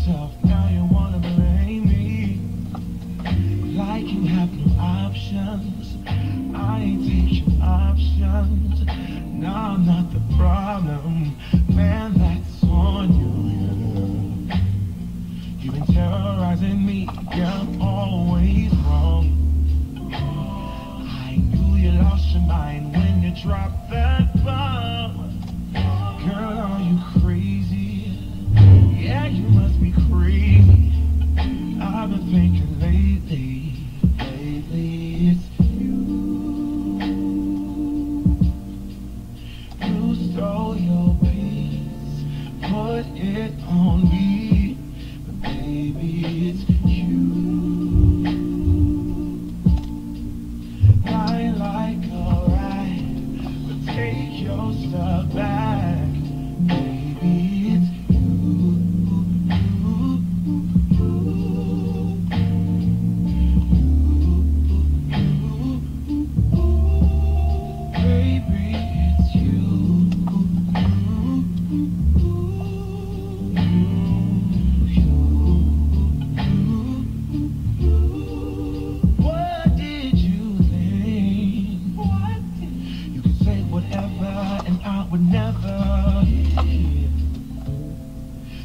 yourself, now you wanna blame me. Like you have no options. I ain't taking options. No, I'm not the problem. Man, that's on you, yeah. You've been terrorizing me, yeah, I'm always wrong. I knew you lost your mind when you dropped that bomb. Girl, are you crazy? Yeah, you must be crazy. I've been thinking lately it's you. You stole your peace, put it on me, but baby, it's you. Lie like alright, but take your stuff back, baby, it's you.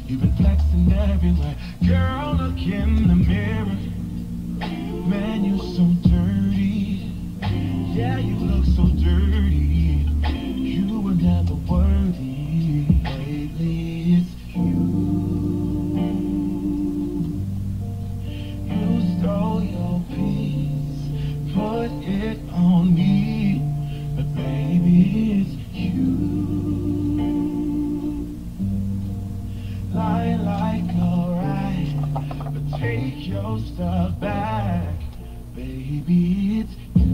You've been flexing everywhere. Girl, look in the mirror. Man, you so dirty. Yeah, you look so dirty. You were never worthy. Lately, it's you. You stole your peace, put it on me, but baby, it's you. Lie like alright, but take your stuff back, baby, it's you.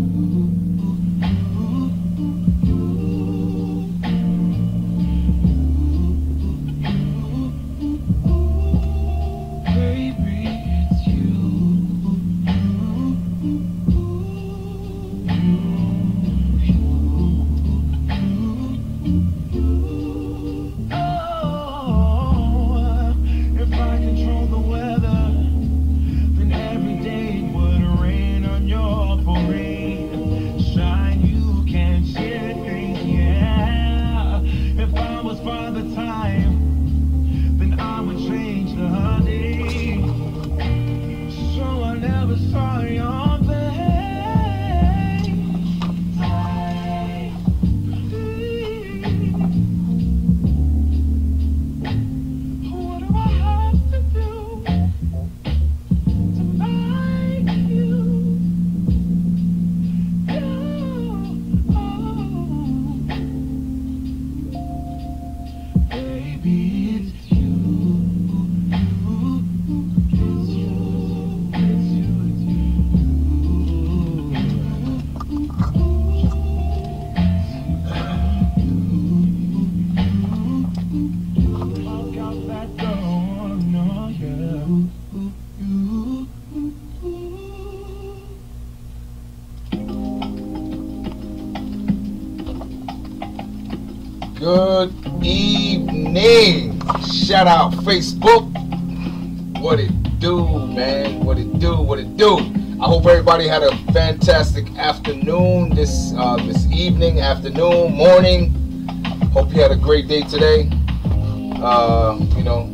Baby, it's you. Good evening. Shout out Facebook. What it do, man? What it do? What it do? I hope everybody had a fantastic afternoon this evening, afternoon, morning. Hope you had a great day today. You know,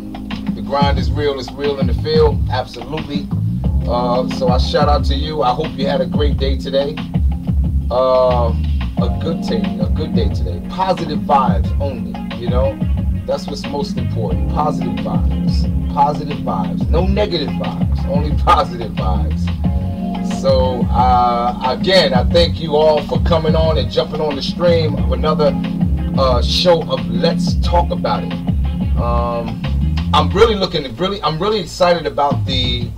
the grind is real. It's real in the field. Absolutely. So I shout out to you. I hope you had a great day today. A good day today. Positive vibes only, you know. That's what's most important. Positive vibes. No negative vibes, only positive vibes. So again, I thank you all for coming on and jumping on the stream of another show of Let's Talk About It. I'm really excited about the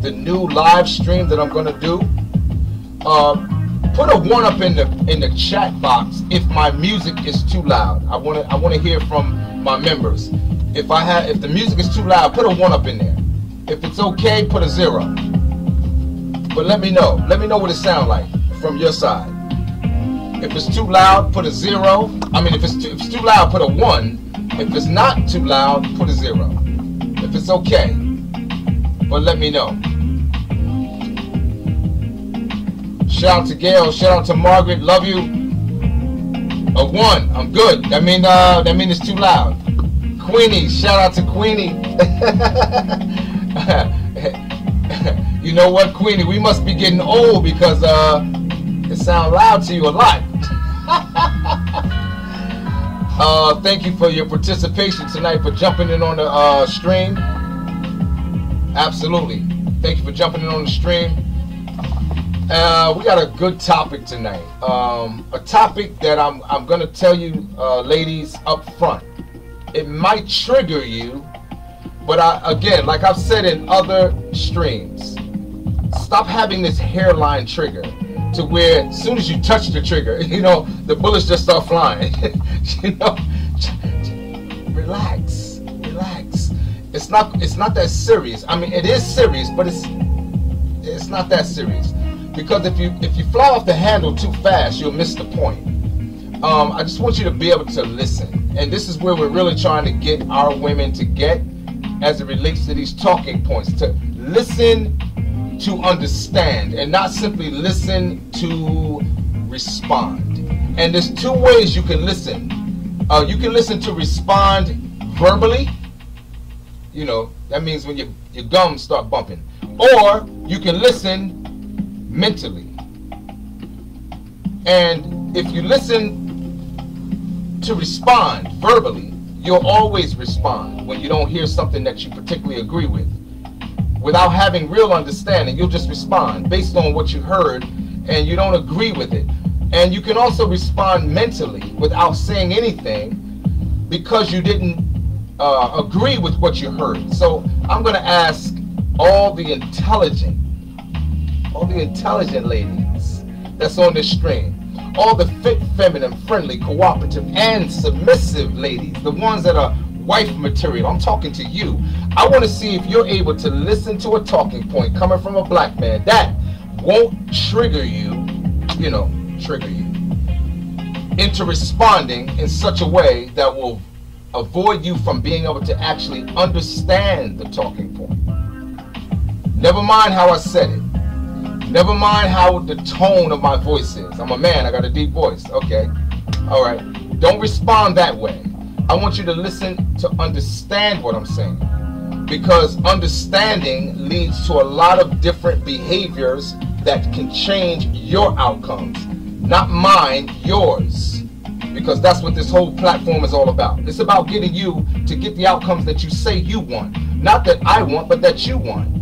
new live stream that I'm gonna do. Put a 1 up in the chat box if my music is too loud. I wanna hear from my members. If the music is too loud, put a 1 up in there. If it's okay, put a 0. But let me know. Let me know what it sounds like from your side. If it's too loud, put a 0. I mean, if it's too loud, put a 1. If it's not too loud, put a 0. if it's okay. But let me know. Shout out to Gail. Shout out to Margaret. Love you. A 1. I'm good. That mean it's too loud. Queenie. Shout out to Queenie. You know what, Queenie? We must be getting old because it sounds loud to you a lot. Thank you for your participation tonight, for jumping in on the stream. Absolutely. Thank you for jumping in on the stream. We got a good topic tonight. A topic that I'm going to tell you, ladies, up front. It might trigger you, but again, like I've said in other streams, stop having this hairline trigger to where as soon as you touch the trigger, you know, the bullets just start flying. You know, relax. It's not that serious. I mean, it is serious, but it's not that serious. Because if you fly off the handle too fast, you'll miss the point. I just want you to be able to listen, and this is where we're really trying to get our women to get, as it relates to these talking points, to listen to understand, and not simply listen to respond. And there's 2 ways you can listen. You can listen to respond verbally. You know, that means when your gums start bumping. Or you can listen mentally. And if you listen to respond verbally, you'll always respond when you don't hear something that you particularly agree with. Without having real understanding, you'll just respond based on what you heard and you don't agree with it. And you can also respond mentally without saying anything because you didn't agree with what you heard. So I'm going to ask all the intelligent ladies that's on this stream, all the fit, feminine, friendly, cooperative, and submissive ladies, the ones that are wife material, I'm talking to you. I want to see if you're able to listen to a talking point coming from a black man that won't trigger you, into responding in such a way that will avoid you from being able to actually understand the talking point. Never mind how I said it. Never mind how the tone of my voice is. I'm a man, I got a deep voice. Okay. All right. Don't respond that way. I want you to listen to understand what I'm saying. Because understanding leads to a lot of different behaviors that can change your outcomes. Not mine, yours. Because that's what this whole platform is all about. It's about getting you to get the outcomes that you say you want. Not that I want, but that you want.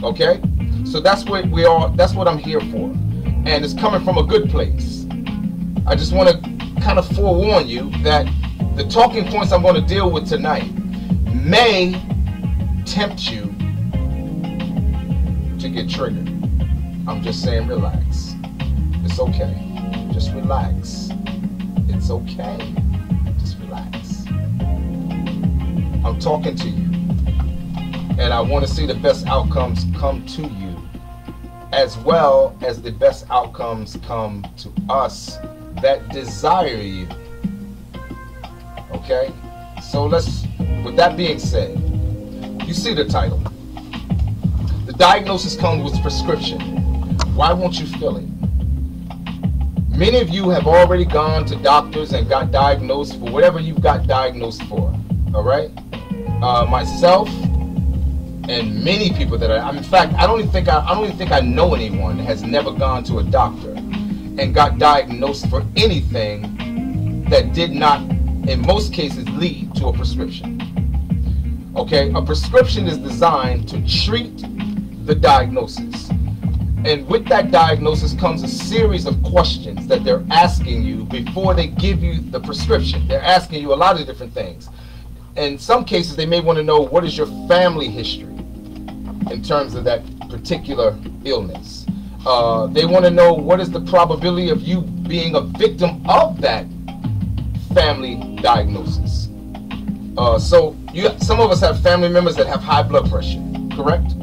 Okay? So that's what we are. That's what I'm here for. And it's coming from a good place. I just want to kind of forewarn you that the talking points I'm going to deal with tonight may tempt you to get triggered. I'm just saying relax. It's okay. Just relax. It's okay. Just relax. I'm talking to you. And I want to see the best outcomes come to you, as well as the best outcomes come to us that desire you. Okay? So with that being said, you see the title. The diagnosis comes with prescription. Why won't you fill it? Many of you have already gone to doctors and got diagnosed for whatever you've got diagnosed for. All right? Myself and many people that in fact, I don't even think I know anyone that has never gone to a doctor and got diagnosed for anything that did not, in most cases, lead to a prescription. Okay, a prescription is designed to treat the diagnosis. And with that diagnosis comes a series of questions that they're asking you before they give you the prescription. They're asking you a lot of different things. In some cases, they may want to know, what is your family history in terms of that particular illness. They want to know, what is the probability of you being a victim of that family diagnosis. So some of us have family members that have high blood pressure, correct?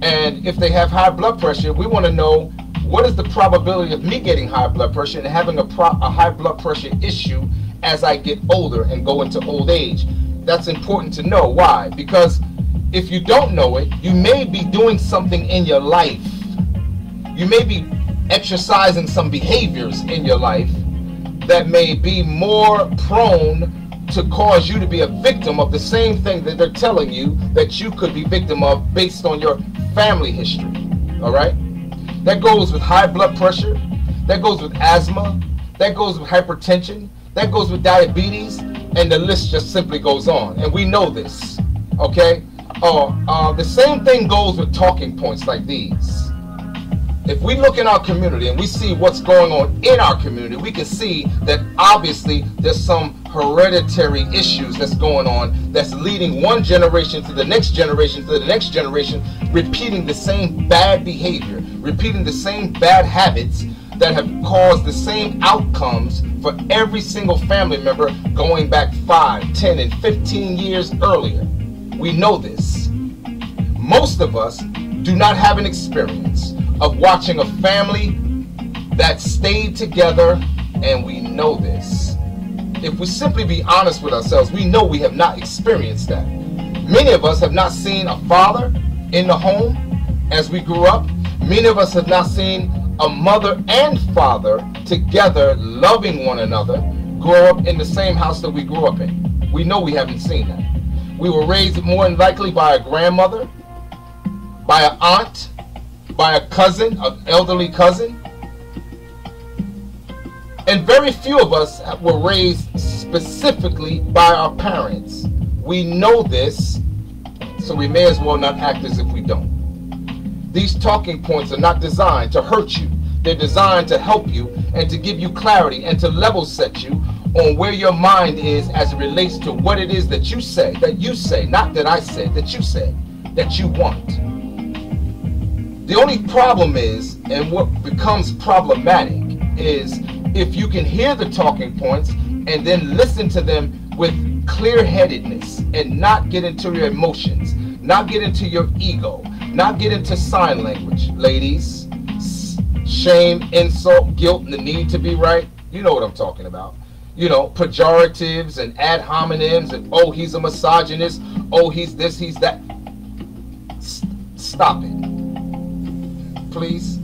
And if they have high blood pressure, we want to know, what is the probability of me getting high blood pressure and having a high blood pressure issue as I get older and go into old age? That's important to know. Why? Because If you don't know it, you may be doing something in your life. You may be exercising some behaviors in your life that may be more prone to cause you to be a victim of the same thing that they're telling you that you could be victim of based on your family history. All right? That goes with high blood pressure. That goes with asthma. That goes with hypertension. That goes with diabetes. And the list just simply goes on. And we know this. Okay? The same thing goes with talking points like these. If we look in our community and we see what's going on in our community, we can see that obviously there's some hereditary issues that's going on that's leading one generation to the next generation to the next generation, repeating the same bad behavior, repeating the same bad habits that have caused the same outcomes for every single family member going back 5, 10, and 15 years earlier. We know this. Most of us do not have an experience of watching a family that stayed together, and we know this. If we simply be honest with ourselves, we know we have not experienced that. Many of us have not seen a father in the home as we grew up. Many of us have not seen a mother and father together loving one another grow up in the same house that we grew up in. We know we haven't seen that. We were raised more than likely by a grandmother, by an aunt, by a cousin, an elderly cousin. And very few of us were raised specifically by our parents. We know this, so we may as well not act as if we don't. These talking points are not designed to hurt you. They're designed to help you and to give you clarity and to level set you on where your mind is as it relates to what it is that you say, not that I said, that you said, that you want. The only problem is, and what becomes problematic, is if you can hear the talking points and then listen to them with clear-headedness and not get into your emotions, not get into your ego, not get into sign language. Ladies, shame, insult, guilt, and the need to be right. You know what I'm talking about. You know, pejoratives and ad hominems and, oh, he's a misogynist, oh, he's this, he's that. Stop it. Please.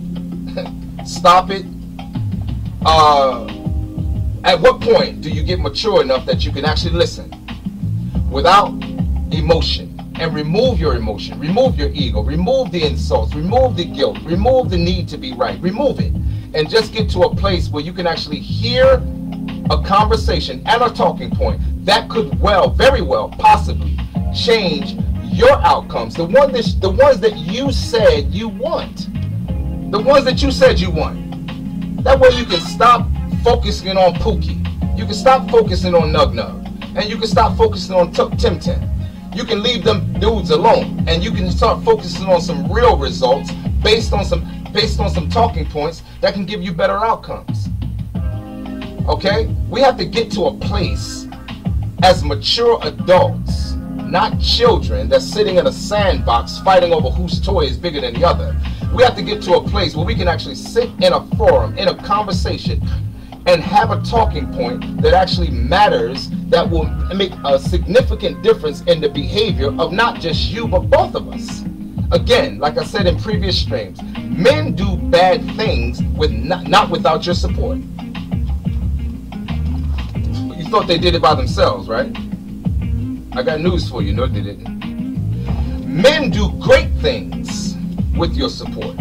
Stop it. At what point do you get mature enough that you can actually listen without emotion and remove your emotion, remove your ego, remove the insults, remove the guilt, remove the need to be right, remove it, and just get to a place where you can actually hear a conversation and a talking point that could very well, possibly change your outcomes, the ones that you said you want. The ones that you said you want. That way you can stop focusing on Pookie. You can stop focusing on Nug Nug. And you can stop focusing on Tim Tim. You can leave them dudes alone. And you can start focusing on some real results based on some talking points that can give you better outcomes. Okay? We have to get to a place as mature adults, not children that's sitting in a sandbox fighting over whose toy is bigger than the other. We have to get to a place where we can actually sit in a forum, in a conversation, and have a talking point that actually matters, that will make a significant difference in the behavior of not just you, but both of us. Again, like I said in previous streams, men do bad things not without your support. You thought they did it by themselves, right? I got news for you. No, they didn't. Men do great things with your support.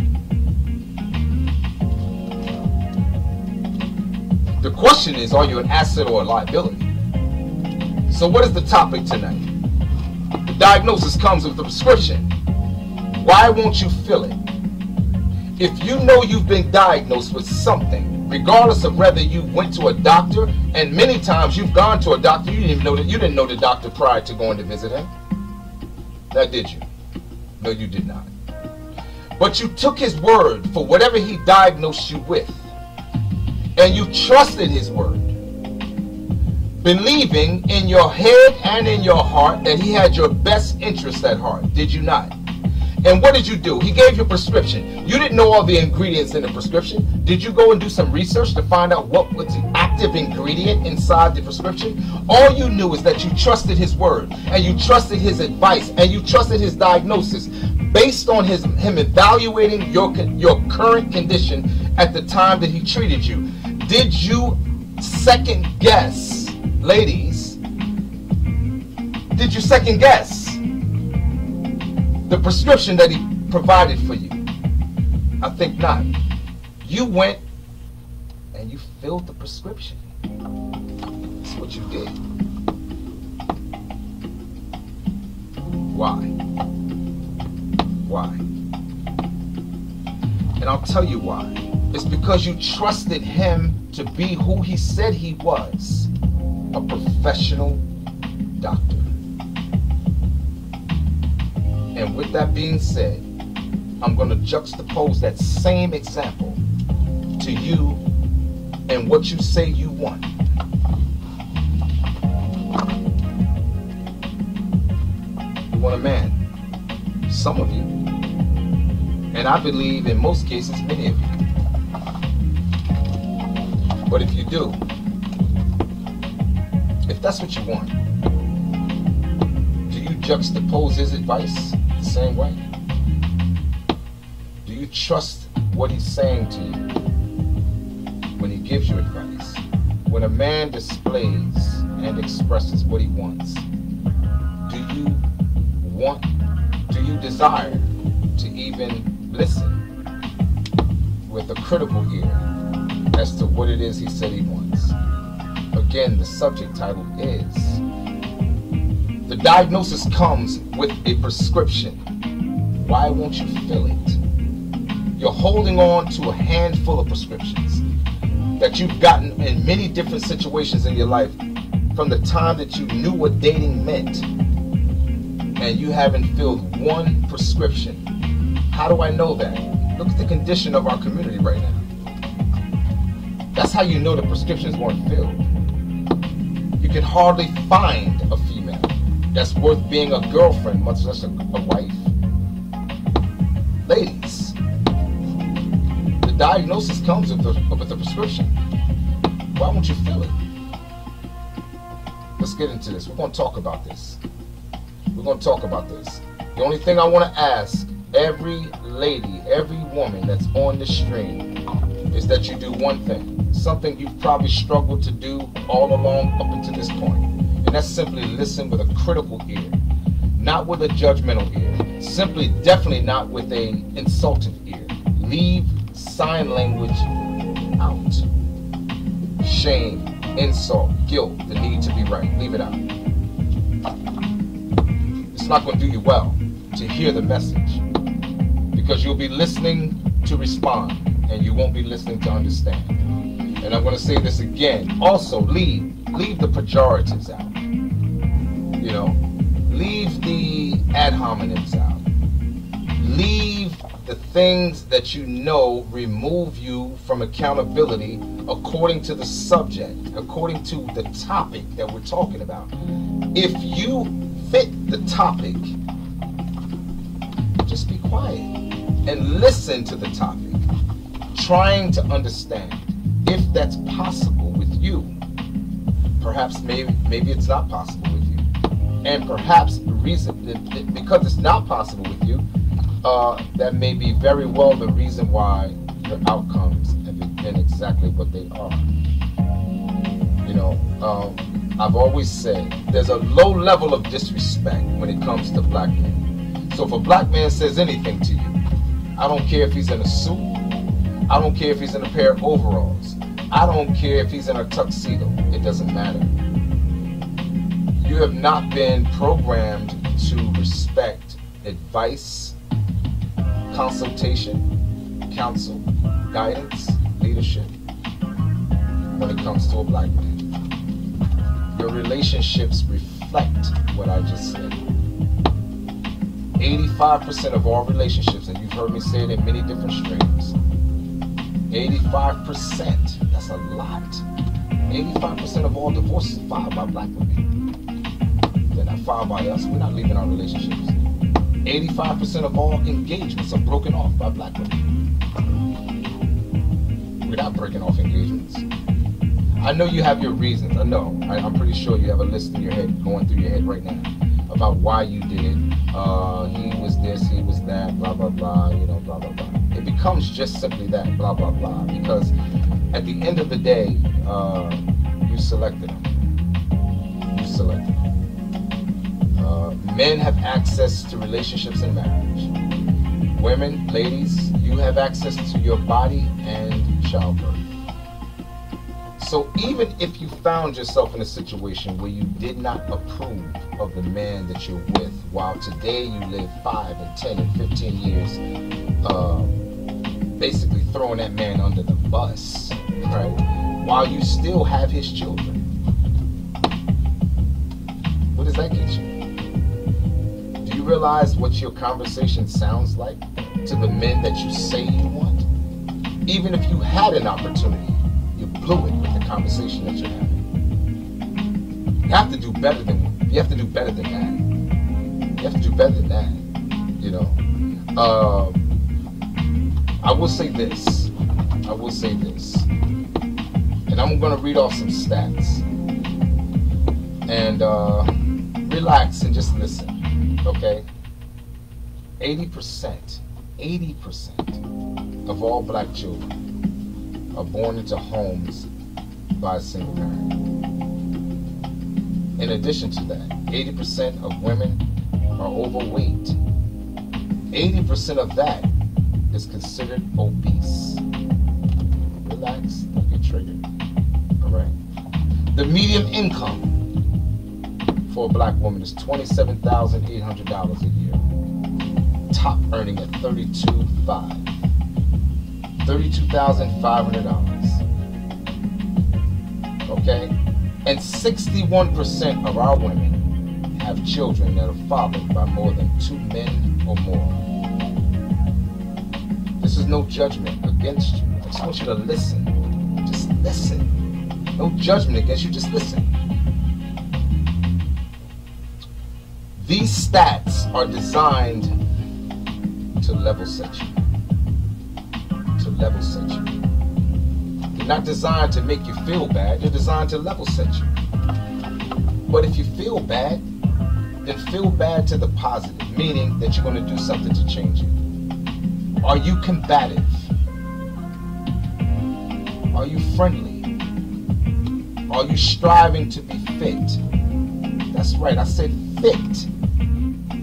The question is, are you an asset or a liability? So what is the topic tonight? The diagnosis comes with the prescription. Why won't you fill it? If you know you've been diagnosed with something, regardless of whether you went to a doctor, and many times you've gone to a doctor, you didn't know the doctor prior to going to visit him. That did you? No, you did not. But you took his word for whatever he diagnosed you with. And you trusted his word, believing in your head and in your heart that he had your best interest at heart. Did you not? And what did you do? He gave you a prescription. You didn't know all the ingredients in the prescription. Did you go and do some research to find out what was the active ingredient inside the prescription? All you knew is that you trusted his word, and you trusted his advice, and you trusted his diagnosis based on him evaluating your current condition at the time that he treated you. Did you second guess, ladies? Did you second guess the prescription that he provided for you? I think not. You went and you filled the prescription. That's what you did. Why? Why? And I'll tell you why. It's because you trusted him to be who he said he was, a professional doctor. And with that being said, I'm going to juxtapose that same example to you and what you say you want. You want a man. Some of you. And I believe in most cases, many of you. But if you do, if that's what you want, do you juxtapose his advice the same way? Do you trust what he's saying to you when he gives you advice? When a man displays and expresses what he wants, do you desire to even listen with a critical ear as to what it is he said he wants? Again, the subject title is, the diagnosis comes with a prescription. Why won't you fill it? You're holding on to a handful of prescriptions that you've gotten in many different situations in your life from the time that you knew what dating meant, and you haven't filled one prescription. How do I know that? Look at the condition of our community right now. That's how you know the prescriptions weren't filled. You can hardly find a female that's worth being a girlfriend, much less a wife. Ladies, the diagnosis comes with a prescription. Why won't you fill it? Let's get into this. We're going to talk about this. We're going to talk about this. The only thing I want to ask every lady, every woman that's on this stream is that you do one thing. Something you've probably struggled to do all along up until this point. And that's simply listen with a critical ear. Not with a judgmental ear. Simply, definitely not with an insultive ear. Leave sign language out. Shame, insult, guilt, the need to be right. Leave it out. It's not going to do you well to hear the message, because you'll be listening to respond and you won't be listening to understand. And I'm going to say this again. Also, leave the pejoratives out. You know, leave the ad hominems out. Leave the things that you know remove you from accountability according to the subject, according to the topic that we're talking about. If you fit the topic, just be quiet and listen to the topic, trying to understand if that's possible with you. Perhaps maybe it's not possible with you, and perhaps the reason because it's not possible with you, that may be very well the reason why your outcomes have been exactly what they are. You know, I've always said there's a low level of disrespect when it comes to black men. So if a black man says anything to you, I don't care if he's in a suit, I don't care if he's in a pair of overalls, I don't care if he's in a tuxedo, it doesn't matter. You have not been programmed to respect advice, consultation, counsel, guidance, leadership when it comes to a black man. Your relationships reflect what I just said. 85% of all relationships, and you've heard me say it in many different streams, 85%, that's a lot. 85% of all divorces filed by black women. They're not filed by us. We're not leaving our relationships. 85% of all engagements are broken off by black women. We're not breaking off engagements. I know you have your reasons. I know. I'm pretty sure you have a list in your head, going through your head right now, about why you did it. He was this, he was that, blah, blah, blah, you know, blah, blah, blah. It becomes just simply that, blah, blah, blah. Because at the end of the day, you selected them. You selected them. Men have access to relationships and marriage. Women, ladies, you have access to your body and childbirth. So even if you found yourself in a situation where you did not approve of the man that you're with, while today you live 5 and 10 and 15 years, basically throwing that man under the bus, right? While you still have his children. What does that get you? Do you realize what your conversation sounds like to the men that you say you want? Even if you had an opportunity, you blew it with the conversation that you're having. You have to do better than that. You have to do better than that. You know. I will say this. And I'm gonna read off some stats. And relax and just listen. Okay? 80% of all black children are born into homes by a single parent. In addition to that, 80% of women are overweight. 80% of that is considered obese. Relax, don't get triggered. All right. The median income for a black woman is $27,800 a year. Top earning at $32,500. Okay? And 61% of our women have children that are fathered by more than 2 men or more. This is no judgment against you. I just want you to listen. Just listen. No judgment against you, just listen. These stats are designed to level set you. To level set you. They're not designed to make you feel bad. They're designed to level set you. But if you feel bad, then feel bad to the positive, meaning that you're going to do something to change it. Are you combative? Are you friendly? Are you striving to be fit? That's right, I said fit.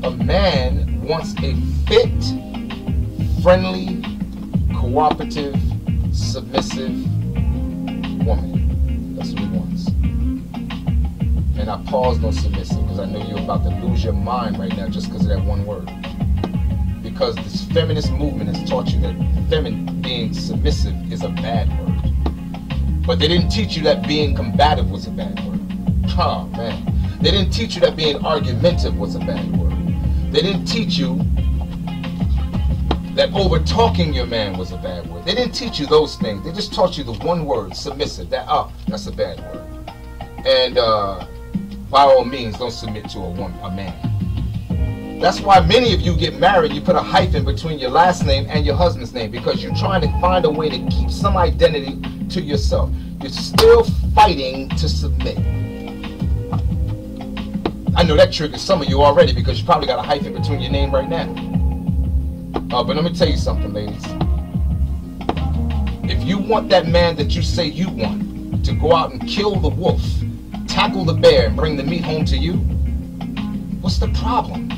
A man wants a fit, friendly, cooperative, submissive woman. That's what he wants. And I paused on submissive because I know you're about to lose your mind right now just because of that one word. Because this feminist movement has taught you that being submissive is a bad word. But they didn't teach you that being combative was a bad word. Oh man. They didn't teach you that being argumentative was a bad word. They didn't teach you that over-talking your man was a bad word. They didn't teach you those things. They just taught you the one word, submissive. That's a bad word. And by all means, don't submit to a man. That's why many of you get married, you put a hyphen between your last name and your husband's name because you're trying to find a way to keep some identity to yourself. You're still fighting to submit. I know that triggers some of you already because you probably got a hyphen between your name right now. But let me tell you something, ladies. If you want that man that you say you want to go out and kill the wolf, tackle the bear, and bring the meat home to you, what's the problem?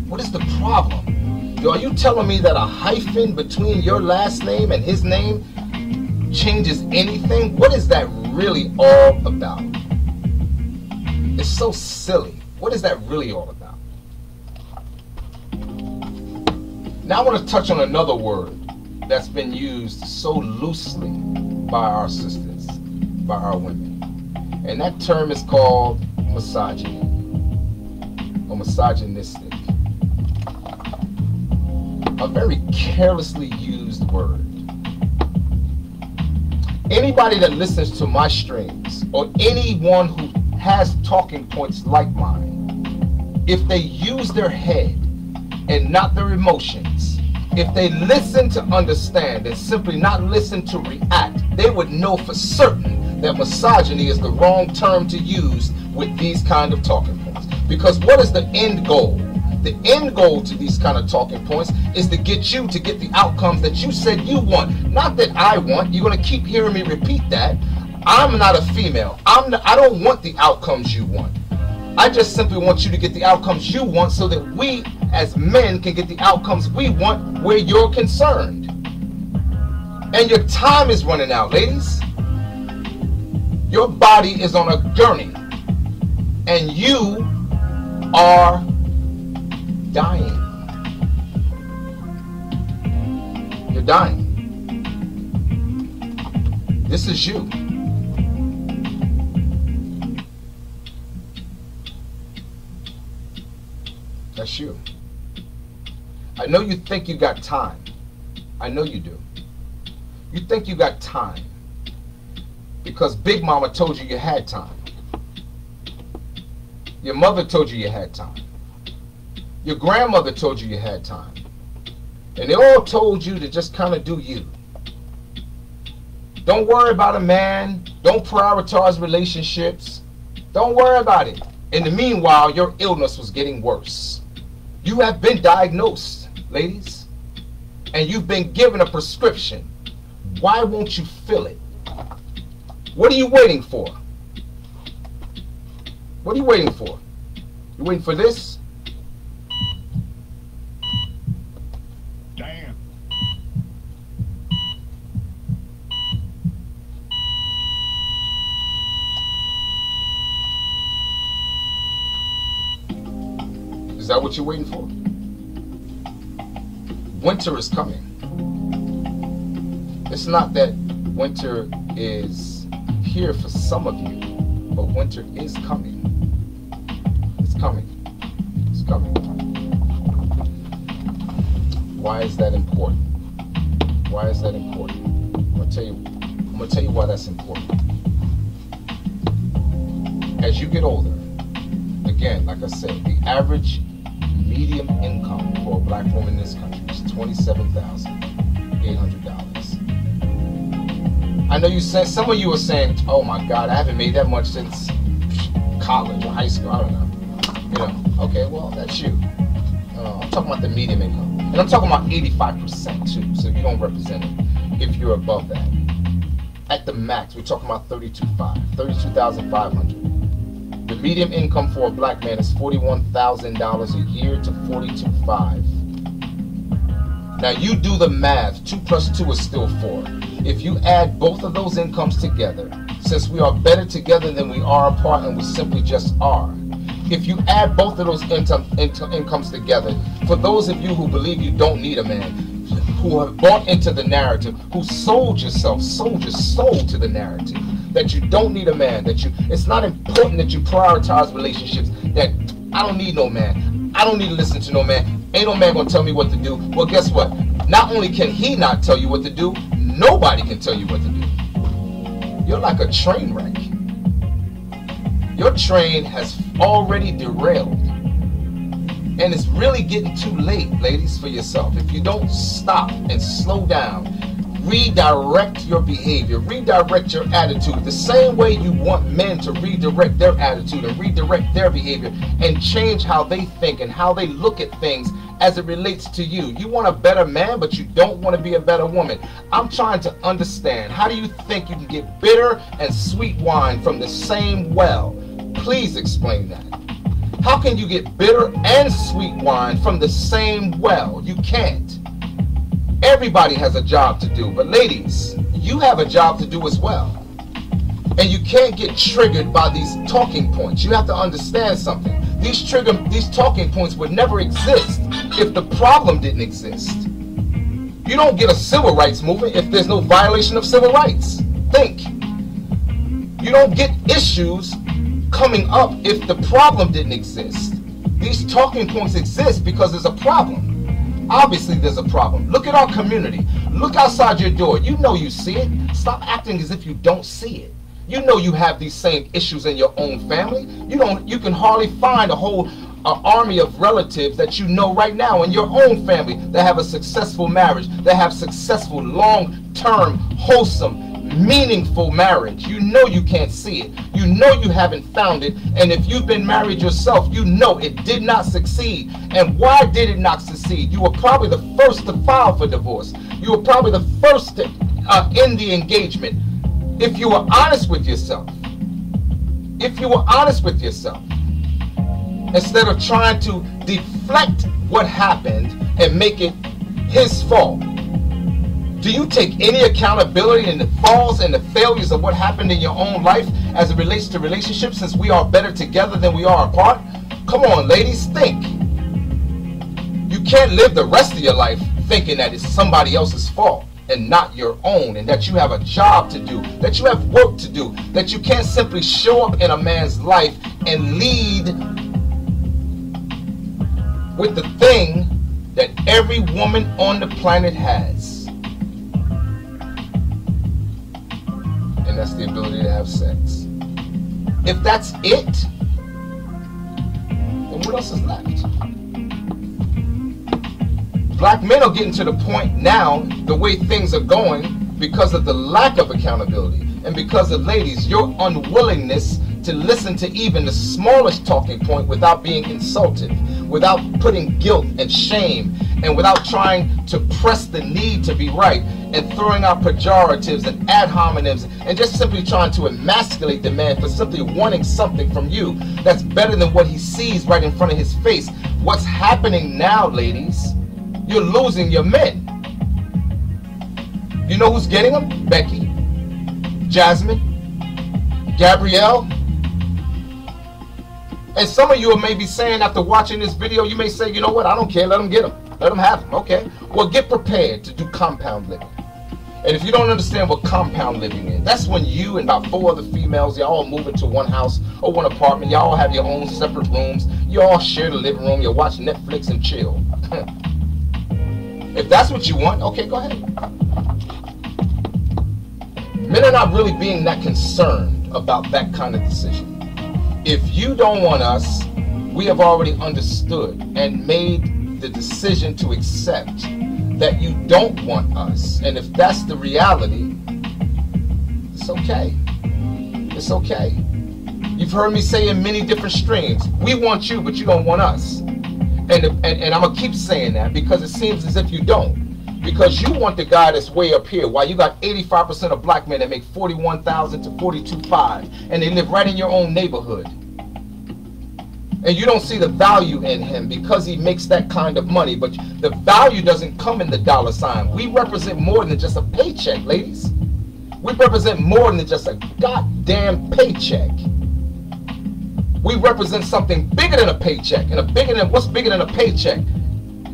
What is the problem? Are you telling me that a hyphen between your last name and his name changes anything? What is that really all about? It's so silly. What is that really all about? Now I want to touch on another word that's been used so loosely by our sisters, by our women. And that term is called misogyny or misogynistic. A very carelessly used word. Anybody that listens to my streams or anyone who has talking points like mine, if they use their head and not their emotions. If they listen to understand and simply not listen to react, they would know for certain that misogyny is the wrong term to use with these kind of talking points. Because what is the end goal? The end goal to these kind of talking points is to get you to get the outcomes that you said you want, not that I want. You're going to keep hearing me repeat that. I'm not a female. I don't want the outcomes you want. I just simply want you to get the outcomes you want so that we as men can get the outcomes we want where you're concerned. And your time is running out, ladies. Your body is on a gurney and you are dying. You're dying. This is you. That's you. I know you think you got time. I know you do. You think you got time because Big Mama told you you had time. Your mother told you you had time. Your grandmother told you you had time. And they all told you to just kind of do you. Don't worry about a man. Don't prioritize relationships. Don't worry about it. In the meanwhile, your illness was getting worse. You have been diagnosed, ladies, and you've been given a prescription. Why won't you fill it? What are you waiting for? What are you waiting for? You waiting for this? Damn. Is that what you're waiting for? Winter is coming. It's not that winter is here for some of you, but winter is coming. It's coming. It's coming. Why is that important? Why is that important? I'm gonna tell you why that's important. As you get older, again, like I said, the average medium income for a black woman in this country is $27,800. I know you said, some of you are saying, oh my God, I haven't made that much since college or high school, I don't know. You know, okay, well, that's you. I'm talking about the medium income. And I'm talking about 85% too, so you don't represent it if you're above that. At the max, we're talking about $32,500. The median income for a black man is $41,000 a year to $42,500. Now you do the math. 2 plus 2 is still 4. If you add both of those incomes together, since we are better together than we are apart, and we simply just are. If you add both of those incomes together, for those of you who believe you don't need a man, who have bought into the narrative, who sold your soul to the narrative, that you don't need a man, that it's not important that you prioritize relationships, that I don't need no man, I don't need to listen to no man, ain't no man gonna tell me what to do. Well, guess what? Not only can he not tell you what to do, nobody can tell you what to do. You're like a train wreck. Your train has already derailed. And it's really getting too late, ladies, for yourself. If you don't stop and slow down, redirect your behavior, redirect your attitude, the same way you want men to redirect their attitude and redirect their behavior and change how they think and how they look at things as it relates to you. You want a better man, but you don't want to be a better woman. I'm trying to understand, how do you think you can get bitter and sweet wine from the same well? Please explain that. How can you get bitter and sweet wine from the same well? You can't. Everybody has a job to do, but ladies, you have a job to do as well. And you can't get triggered by these talking points. You have to understand something. These talking points would never exist if the problem didn't exist. You don't get a civil rights movement if there's no violation of civil rights. Think. You don't get issues coming up if the problem didn't exist. These talking points exist because there's a problem. Obviously there's a problem. Look at our community. Look outside your door. You know you see it. Stop acting as if you don't see it. You know you have these same issues in your own family. You can hardly find a whole an army of relatives that you know right now in your own family that have a successful marriage, that have successful, long-term, wholesome, meaningful marriage. You know you can't see it. You know you haven't found it. And if you've been married yourself, you know it did not succeed. And why did it not succeed? You were probably the first to file for divorce. You were probably the first to end the engagement. If you were honest with yourself, instead of trying to deflect what happened and make it his fault, do you take any accountability in the falls and the failures of what happened in your own life as it relates to relationships, since we are better together than we are apart? Come on, ladies, think. You can't live the rest of your life thinking that it's somebody else's fault and not your own, and that you have a job to do, that you have work to do, that you can't simply show up in a man's life and lead with the thing that every woman on the planet has. And that's the ability to have sex. If that's it, then what else is left? Black men are getting to the point now, the way things are going, because of the lack of accountability, and because of, ladies, your unwillingness to listen to even the smallest talking point without being insulted, without putting guilt and shame, and without trying to press the need to be right, and throwing out pejoratives and ad hominems, and just simply trying to emasculate the man for simply wanting something from you that's better than what he sees right in front of his face. What's happening now, ladies? You're losing your men. You know who's getting them? Becky, Jasmine, Gabrielle. And some of you may be saying, after watching this video, you may say, you know what, I don't care, let them get them. Let them have them. Okay. Well, get prepared to do compound living. And if you don't understand what compound living is, that's when you and about 4 other females, y'all all move into one house or one apartment. Y'all all have your own separate rooms. You all share the living room. You watch Netflix and chill. If that's what you want, okay, go ahead. Men are not really being that concerned about that kind of decision. If you don't want us, we have already understood and made the decision to accept that you don't want us. And if that's the reality, it's okay. It's okay. You've heard me say in many different streams, we want you, but you don't want us. And I'm going to keep saying that because it seems as if you don't. Because you want the guy that's way up here, while you got 85% of black men that make $41,000 to $42,500, and they live right in your own neighborhood. And you don't see the value in him because he makes that kind of money. But the value doesn't come in the dollar sign. We represent more than just a paycheck, ladies. We represent more than just a goddamn paycheck. We represent something bigger than a paycheck. And what's bigger than a paycheck?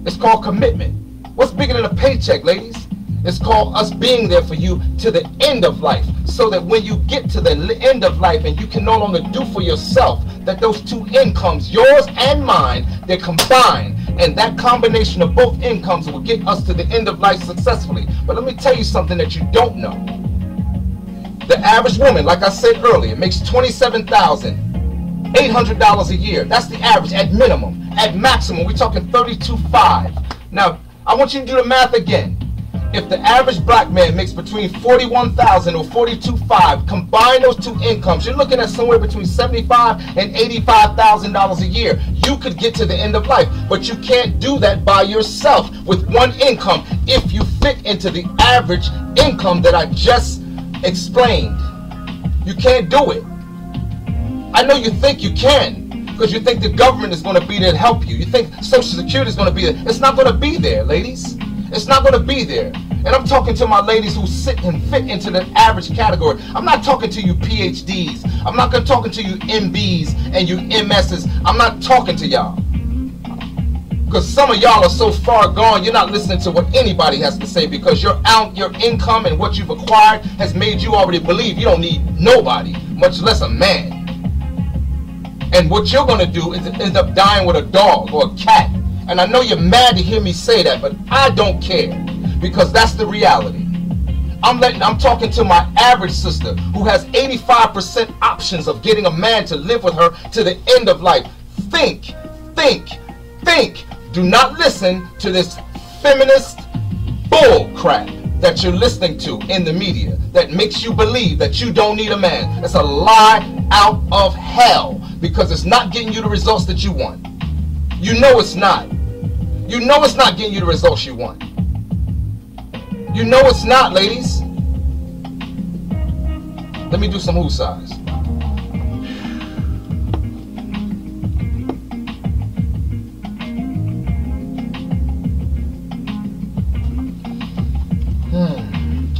It's called commitment. What's bigger than a paycheck, ladies? It's called us being there for you to the end of life, so that when you get to the end of life and you can no longer do for yourself, that those two incomes, yours and mine, they're combined, and that combination of both incomes will get us to the end of life successfully. But let me tell you something that you don't know. The average woman, like I said earlier, makes $27,800 a year. That's the average at minimum. At maximum, we're talking $32,500. Now, I want you to do the math again. If the average black man makes between $41,000 or $42,500, combine those two incomes, you're looking at somewhere between $75,000 and $85,000 a year. You could get to the end of life, but you can't do that by yourself with one income if you fit into the average income that I just explained. You can't do it. I know you think you can, because you think the government is going to be there to help you. You think Social Security is going to be there. It's not going to be there, ladies. It's not going to be there. And I'm talking to my ladies who sit and fit into the average category. I'm not talking to you PhDs. I'm not talking to you MBs and you MSs. I'm not talking to y'all. Because some of y'all are so far gone, you're not listening to what anybody has to say, because your income and what you've acquired has made you already believe you don't need nobody, much less a man. And what you're going to do is end up dying with a dog or a cat. And I know you're mad to hear me say that, but I don't care, because that's the reality. I'm talking to my average sister who has 85% options of getting a man to live with her to the end of life. Think think. Do not listen to this feminist bull crap that you're listening to in the media that makes you believe that you don't need a man. It's a lie out of hell, because it's not getting you the results that you want. You know it's not. You know it's not getting you the results you want. You know it's not, ladies. Let me do some woosahs.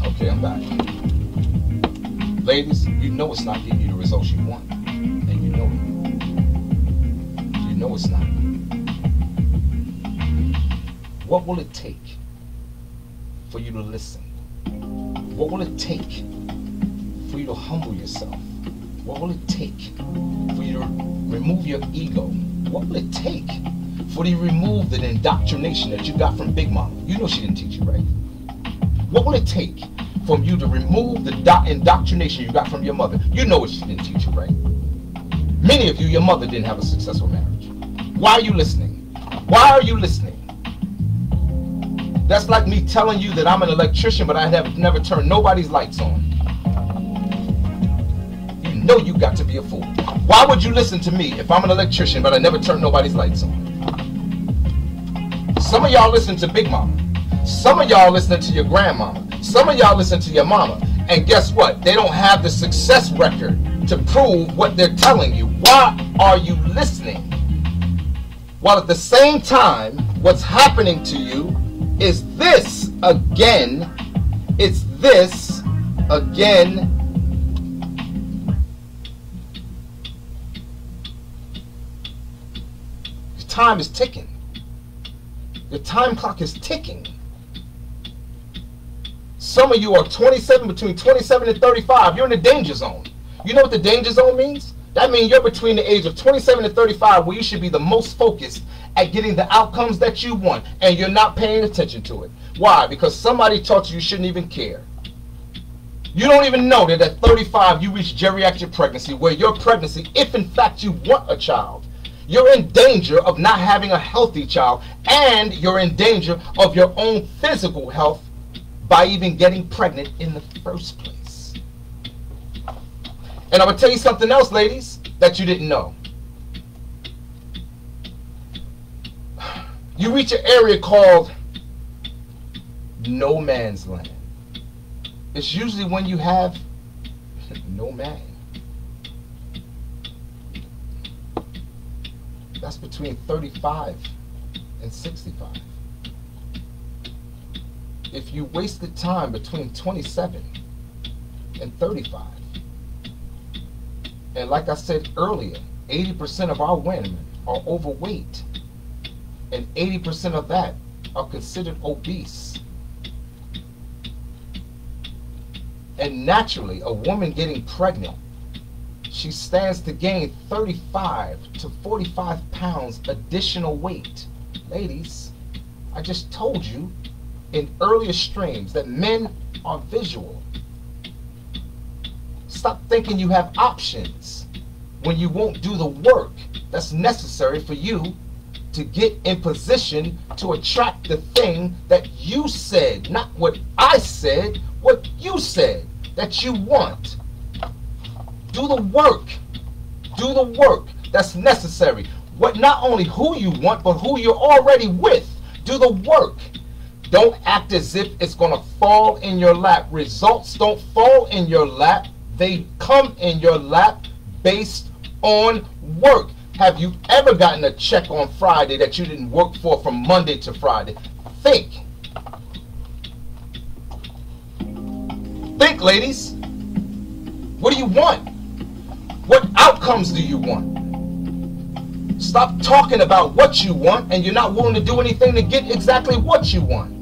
Okay, I'm back. Ladies, you know it's not getting you the results you want. And you know it. You know it's not. What will it take for you to listen? What will it take for you to humble yourself? What will it take for you to remove your ego? What will it take for you to remove the indoctrination that you got from Big Mama? You know she didn't teach you right. What will it take for you to remove the indoctrination you got from your mother? You know she didn't teach you right. Many of you, your mother didn't have a successful marriage. Why are you listening? Why are you listening? That's like me telling you that I'm an electrician, but I have never turned nobody's lights on. You know you got to be a fool. Why would you listen to me if I'm an electrician, but I never turned nobody's lights on? Some of y'all listen to Big Mama. Some of y'all listen to your grandmama. Some of y'all listen to your mama. And guess what? They don't have the success record to prove what they're telling you. Why are you listening? While at the same time, what's happening to you is this again. It's this again. Your time is ticking. Your time clock is ticking. Some of you are 27, between 27 and 35. You're in the danger zone. You know what the danger zone means? That means you're between the age of 27 and 35, where you should be the most focused at getting the outcomes that you want, and you're not paying attention to it. Why? Because somebody taught you shouldn't even care. You don't even know that at 35 you reach geriatric pregnancy, where your pregnancy, if in fact you want a child, you're in danger of not having a healthy child, and you're in danger of your own physical health by even getting pregnant in the first place. And I'm going to tell you something else, ladies, that you didn't know. You reach an area called no man's land. It's usually when you have no man. That's between 35 and 65. If you wasted time between 27 and 35, and like I said earlier, 80% of our women are overweight, and 80% of that are considered obese. And naturally, a woman getting pregnant, she stands to gain 35 to 45 pounds additional weight. Ladies, I just told you in earlier streams that men are visual. Stop thinking you have options when you won't do the work that's necessary for you to get in position to attract the thing that you said, not what I said, what you said that you want. Do the work. Do the work that's necessary. What, not only who you want, but who you're already with. Do the work. Don't act as if it's going to fall in your lap. Results don't fall in your lap. They come in your lap based on work. Have you ever gotten a check on Friday that you didn't work for from Monday to Friday? Think. Think, ladies. What do you want? What outcomes do you want? Stop talking about what you want and you're not willing to do anything to get exactly what you want.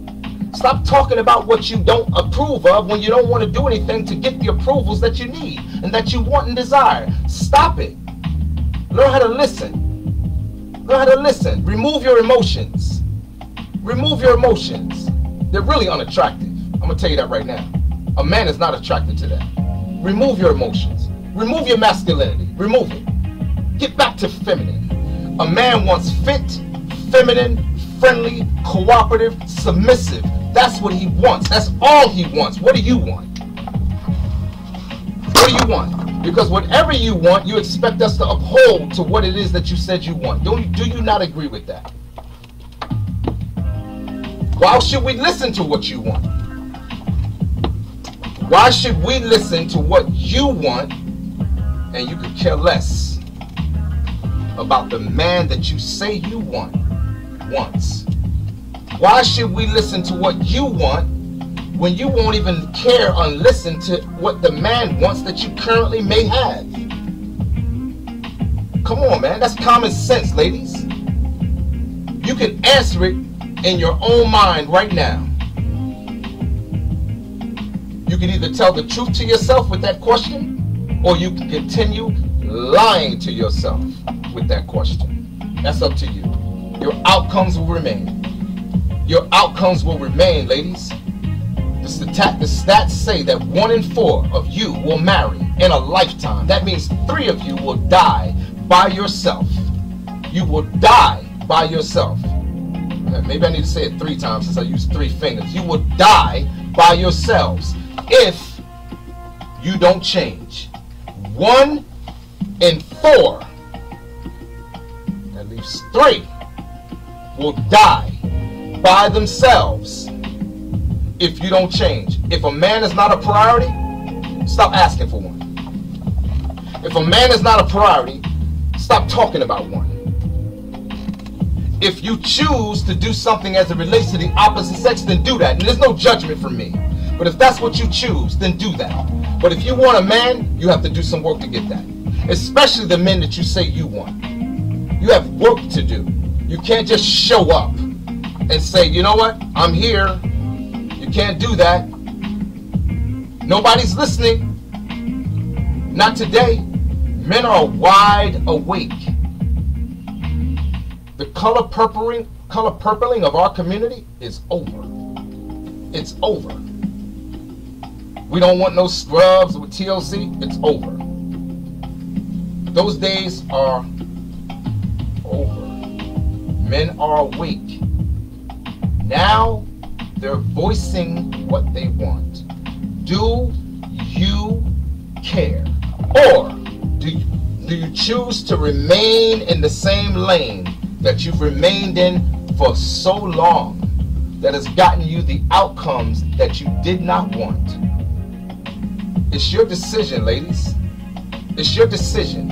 Stop talking about what you don't approve of when you don't want to do anything to get the approvals that you need and that you want and desire. Stop it. Learn how to listen. Learn how to listen. Remove your emotions. Remove your emotions. They're really unattractive. I'm going to tell you that right now. A man is not attracted to that. Remove your emotions. Remove your masculinity. Remove it. Get back to feminine. A man wants fit, feminine, friendly, cooperative, submissive. That's what he wants. That's all he wants. What do you want? What do you want? Because whatever you want, you expect us to uphold to what it is that you said you want. Do you not agree with that? Why should we listen to what you want? Why should we listen to what you want and you could care less about the man that you say you wants? Why should we listen to what you want when you won't even care or listen to what the man wants that you currently may have? Come on, man. That's common sense, ladies. You can answer it in your own mind right now. You can either tell the truth to yourself with that question, or you can continue lying to yourself with that question. That's up to you. Your outcomes will remain. Your outcomes will remain, ladies. The stats say that 1 in 4 of you will marry in a lifetime. That means 3 of you will die by yourself. You will die by yourself. Maybe I need to say it 3 times since I used 3 fingers. You will die by yourselves if you don't change. 1 in 4. That leaves 3 will die by themselves if you don't change. If a man is not a priority, stop asking for one. If a man is not a priority, stop talking about one. If you choose to do something as it relates to the opposite sex, then do that. And there's no judgment from me. But if that's what you choose, then do that. But if you want a man, you have to do some work to get that. Especially the men that you say you want. You have work to do. You can't just show up and say, you know what, I'm here. You can't do that. Nobody's listening. Not today. Men are wide awake. The color purpling of our community is over. It's over. We don't want no scrubs with TLC. It's over. Those days are over. Men are awake. Now they're voicing what they want. Do you care? Or do you choose to remain in the same lane that you've remained in for so long that has gotten you the outcomes that you did not want? It's your decision, ladies. It's your decision.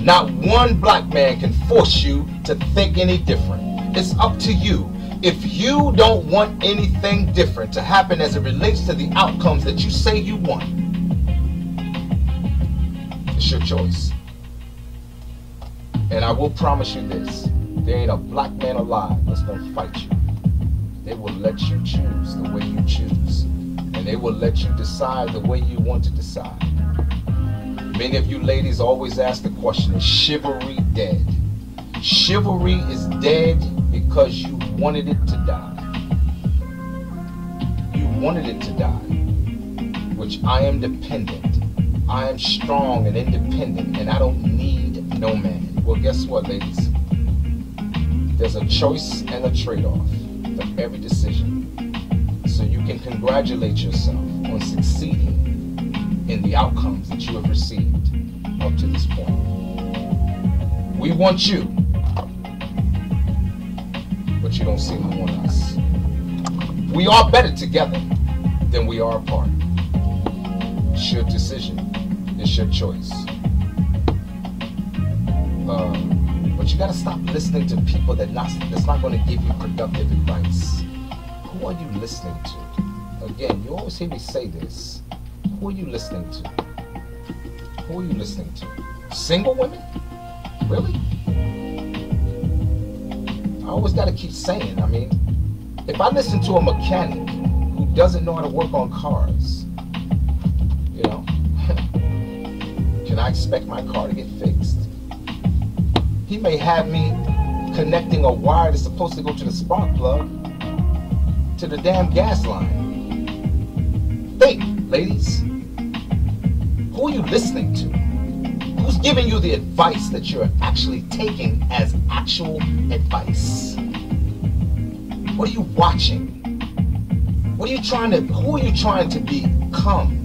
Not one black man can force you to think any different. It's up to you. If you don't want anything different to happen as it relates to the outcomes that you say you want, it's your choice. And I will promise you this, there ain't a black man alive that's going to fight you. They will let you choose the way you choose. And they will let you decide the way you want to decide. Many of you ladies always ask the question, is chivalry dead? Chivalry is dead because you wanted it to die. You wanted it to die. Which I am dependent. I am strong and independent, and I don't need no man. Well, guess what, ladies? There's a choice and a trade-off for every decision. So you can congratulate yourself on succeeding in the outcomes that you have received up to this point. We want you, but you don't seem to want us. We are better together than we are apart. It's your decision. It's your choice. But you gotta stop listening to people that's not going to give you productive advice. Who are you listening to? Again, you always hear me say this. Who are you listening to? Who are you listening to? Single women? Really? I always gotta keep saying, I mean, if I listen to a mechanic who doesn't know how to work on cars, you know, can I expect my car to get fixed? He may have me connecting a wire that's supposed to go to the spark plug to the damn gas line. Think, ladies. Who are you listening to? Who's giving you the advice that you're actually taking as actual advice? What are you watching? Who are you trying to become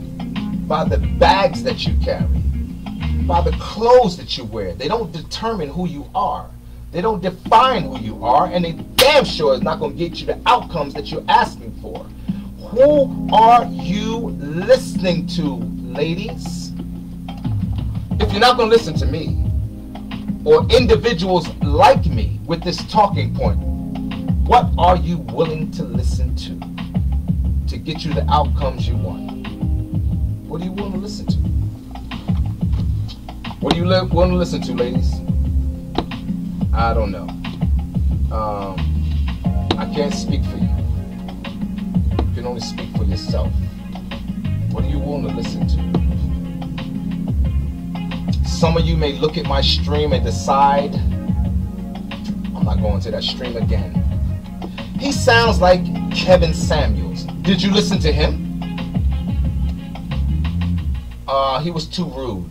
by the bags that you carry, by the clothes that you wear? They don't determine who you are. They don't define who you are, and they damn sure is not going to get you the outcomes that you're asking for. Who are you listening to, ladies? If you're not going to listen to me or individuals like me with this talking point, what are you willing to listen to get you the outcomes you want? What are you willing to listen to? What are you willing to listen to, ladies? I don't know. I can't speak for you. You can only speak for yourself. What are you willing to listen to? Some of you may look at my stream and decide, I'm not going to that stream again. He sounds like Kevin Samuels. Did you listen to him? He was too rude.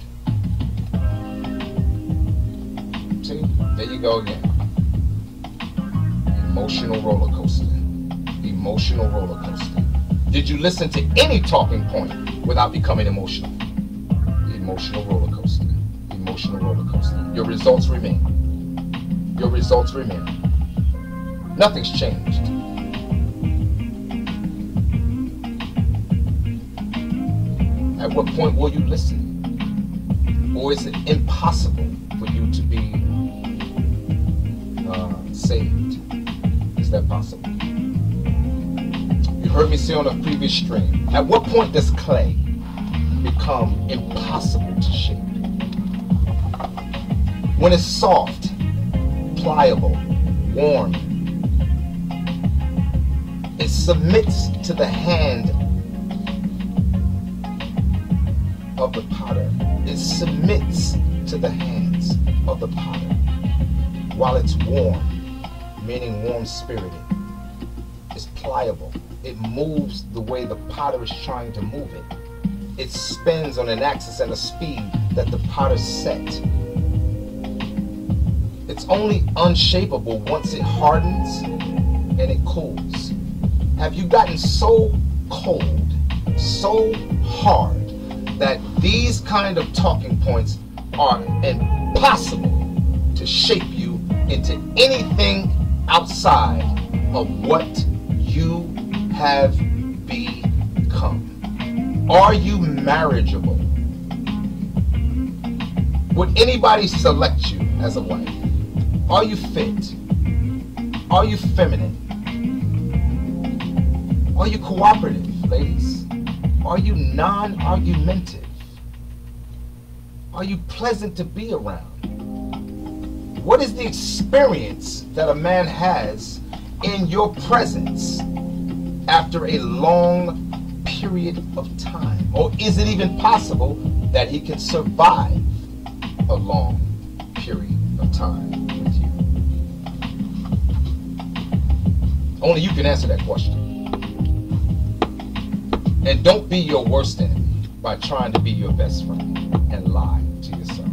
See, there you go again. Emotional roller coaster. Emotional roller coaster. Did you listen to any talking point without becoming emotional? Emotional roller coaster. Emotional roller coaster. Your results remain. Your results remain. Nothing's changed. At what point will you listen? Or is it impossible for you to be saved? Is that possible? You heard me say on a previous stream, at what point does clay become impossible to shape? When it's soft, pliable, warm, it submits to the hand of the potter. It submits to the hands of the potter while it's warm, meaning warm-spirited. It's pliable. It moves the way the potter is trying to move it. It spins on an axis at a speed that the potter set. It's only unshapable once it hardens and it cools. Have you gotten so cold, so hard, that these kind of talking points are impossible to shape you into anything outside of what you have become? Are you marriageable? Would anybody select you as a wife? Are you fit? Are you feminine? Are you cooperative, ladies? Are you non-argumentative? Are you pleasant to be around? What is the experience that a man has in your presence after a long period of time? Or is it even possible that he can survive a long period of time with you? Only you can answer that question. And don't be your worst enemy by trying to be your best friend and lie to yourself.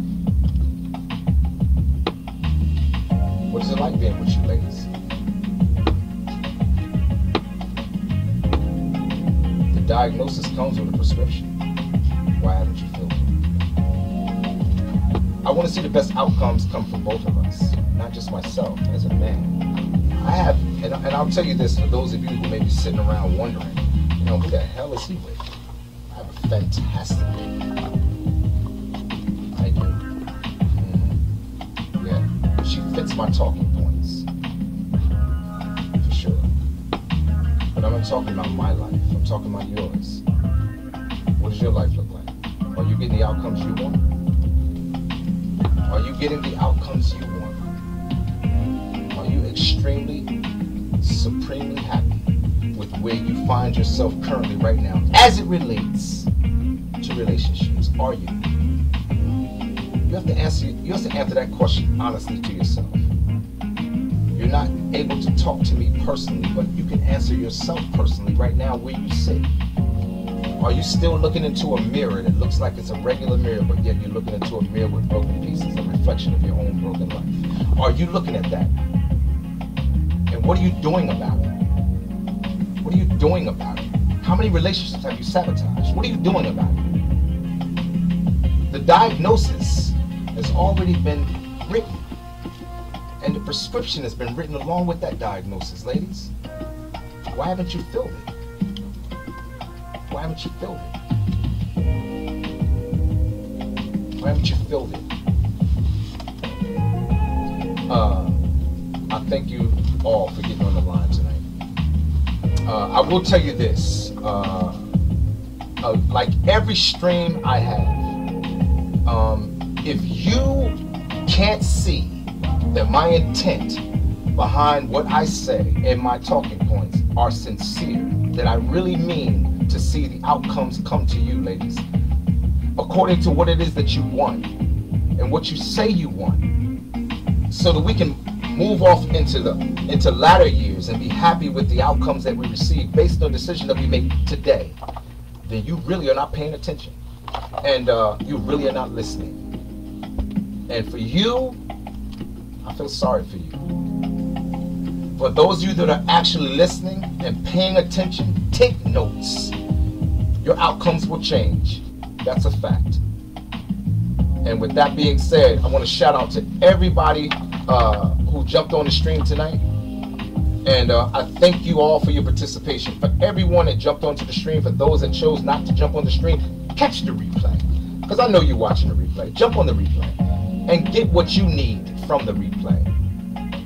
What is it like being with you, ladies? The diagnosis comes with a prescription. Why haven't you filled it? I want to see the best outcomes come from both of us, not just myself as a man. I have, and I'll tell you this for those of you who may be sitting around wondering, you know, who the hell is he with? I have a fantastic baby. I do. Yeah, she fits my talking points. For sure. But I'm not talking about my life. I'm talking about yours. What does your life look like? Are you getting the outcomes you want? Are you getting the outcomes you want? Are you extremely, supremely happy with where you find yourself currently right now as it relates to relationships? Are you? You have to answer that question honestly to yourself. You're not able to talk to me personally, but you can answer yourself personally right now where you sit. Are you still looking into a mirror that looks like it's a regular mirror, but yet you're looking into a mirror with broken pieces, a reflection of your own broken life? Are you looking at that? And what are you doing about it? What are you doing about it? How many relationships have you sabotaged? What are you doing about it? The diagnosis has already been written, and the prescription has been written along with that diagnosis, ladies. Why haven't you filled it? Why haven't you filled it? Why haven't you filled it? I thank you all for getting on the line tonight. I will tell you this. Like every stream I have, if you can't see that my intent behind what I say and my talking points are sincere, that I really mean to see the outcomes come to you, ladies, according to what it is that you want and what you say you want, so that we can move off into latter years and be happy with the outcomes that we receive based on the decision that we make today, then you really are not paying attention, and you really are not listening. And for you, I feel sorry for you. For those of you that are actually listening and paying attention, take notes. Your outcomes will change. That's a fact. And with that being said, I want to shout out to everybody who jumped on the stream tonight. And I thank you all for your participation. For everyone that jumped onto the stream, for those that chose not to jump on the stream, catch the replay. Because I know you're watching the replay. Jump on the replay and get what you need from the replay.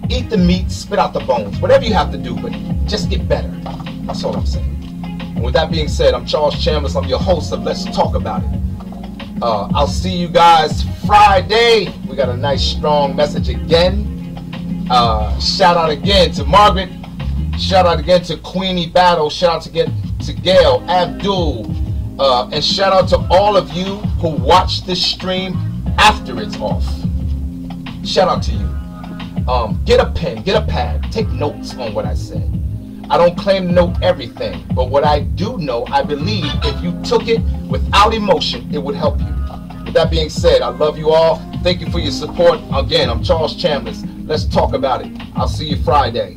Eat the meat, spit out the bones, whatever you have to do, but just get better. That's all I'm saying. And with that being said, I'm Charles Chambliss. I'm your host of Let's Talk About It. I'll see you guys Friday. We got a nice strong message again. Shout out again to Margaret. Shout out again to Queenie Battle. Shout out again to Gail, Abdul, and shout out to all of you who watch this stream after it's off. Shout out to you. Get a pen, get a pad, take notes on what I said. I don't claim to know everything, but what I do know, I believe if you took it without emotion, it would help you. With that being said, I love you all. Thank you for your support. Again, I'm Charles Chambliss. Let's talk about it. I'll see you Friday.